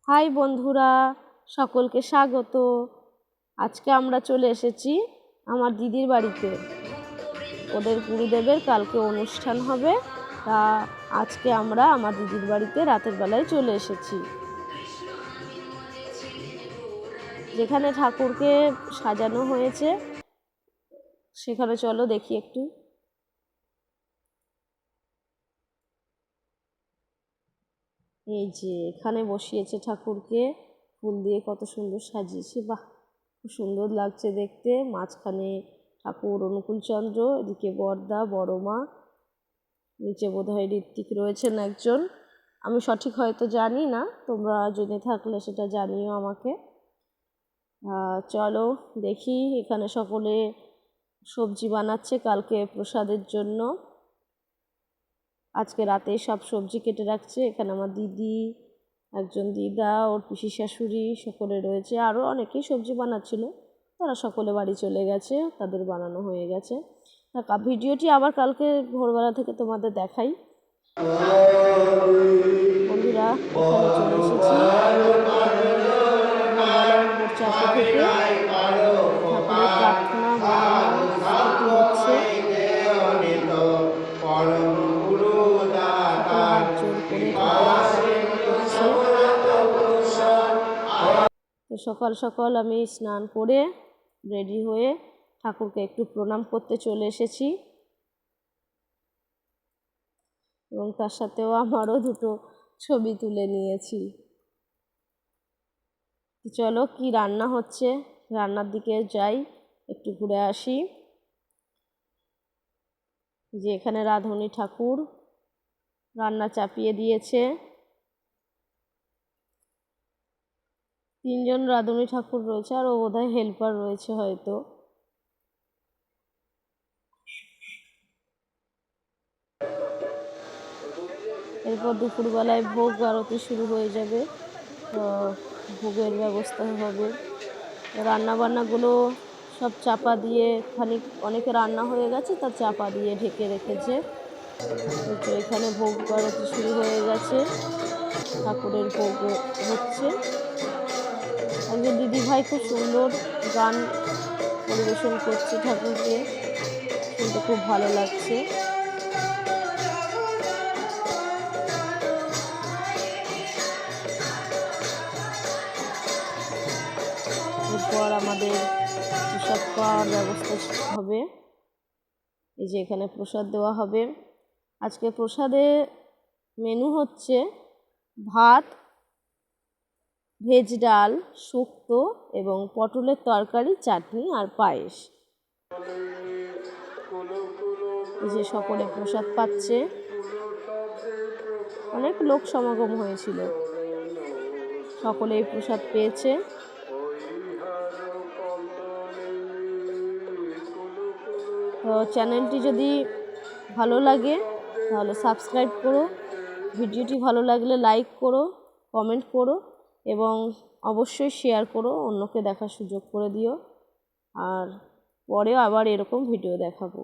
High বন্ধুরা, সকলকে স্বাগত। আজকে আমরা চলে এসেছি আমার দিদির বাড়িতে। ওদের গুরুদেবের কালকে অনুষ্ঠান হবে, তা আজকে আমরা আমার দিদির বাড়িতে রাতের বেলায় চলে এসেছি। যেখানে ঠাকুরকে সাজানো হয়েছে সেখানে চলো দেখি একটু। এই যে এখানে বসিয়েছে ঠাকুরকে, ফুল দিয়ে কত সুন্দর সাজিয়েছে, বাহ খুব সুন্দর লাগছে দেখতে। মাঝখানে ঠাকুর অনুকূলচন্দ্র, এদিকে বরদা বড় মা, নিচে বোধহয় ঋত্বিক রয়েছেন একজন, আমি সঠিক হয়তো জানি না, তোমরা জেনে থাকলে সেটা জানিও আমাকে। চলো দেখি। এখানে সকলে সবজি বানাচ্ছে কালকে প্রসাদের জন্য। আজকে রাতে সব সবজি কেটে রাখছে। এখানে আমার দিদি, একজন দিদা, ওর পিসি শাশুড়ি সকলে রয়েছে, আরও অনেকেই সবজি বানাচ্ছিল, তারা সকলে বাড়ি চলে গেছে, তাদের বানানো হয়ে গেছে। তা ভিডিওটি আবার কালকে ভোরবেলা থেকে তোমাদের দেখাই। বন্ধুরা এখানে চলে এসেছি ভোরবেলার ভোর চারটে থেকে। ঠাকুরের প্রার্থনা বন্দনা হচ্ছে। হাত জোর করে তো সকাল সকাল আমি স্নান করে রেডি হয়ে ঠাকুরকে একটু প্রণাম করতে চলে এসেছি, এবং তার সাথেও আমারও দুটো ছবি তুলে নিয়েছি। চলো কি রান্না হচ্ছে রান্নার দিকে যাই, একটু ঘুরে আসি। যে এখানে রাধুনী ঠাকুর রান্না চাপিয়ে দিয়েছে। 3 জন রাধুনী ঠাকুর রয়েছে, আর ও বোধহয় হেল্পার রয়েছে হয়তো। এরপর দুপুরবেলায় ভোগ আরতি শুরু হয়ে যাবে, তো ভোগের ব্যবস্থা হবে। রান্নাবান্নাগুলো সব চাপা দিয়ে, অনেকে রান্না হয়ে গেছে, তা চাপা দিয়ে ঢেকে রেখেছে। তো এখানে ভোগ আরতি শুরু হয়ে গেছে, ঠাকুরের ভোগ হচ্ছে। একজন দিদি ভাই খুব সুন্দর গান পরিবেশন করছে, ঠাকুরকে শুনতে খুব ভালো লাগছে। এরপর আমাদের প্রসাদ খাওয়ার ব্যবস্থা হবে। এই যে এখানে প্রসাদ দেওয়া হবে। আজকে প্রসাদে মেনু হচ্ছে ভাত, ভেজ ডাল, শুক্তো এবং পটলের তরকারি, চাটনি আর পায়েস। এই যে সকলে প্রসাদ পাচ্ছে, অনেক লোক সমাগম হয়েছিল, সকলেই প্রসাদ পেয়েছে। তো চ্যানেলটি যদি ভালো লাগে তাহলে সাবস্ক্রাইব করো, ভিডিওটি ভালো লাগলে লাইক করো, কমেন্ট করো এবং অবশ্যই শেয়ার করো, অন্যকে দেখার সুযোগ করে দিও। আর পরেও আবার এরকম ভিডিও দেখাবো।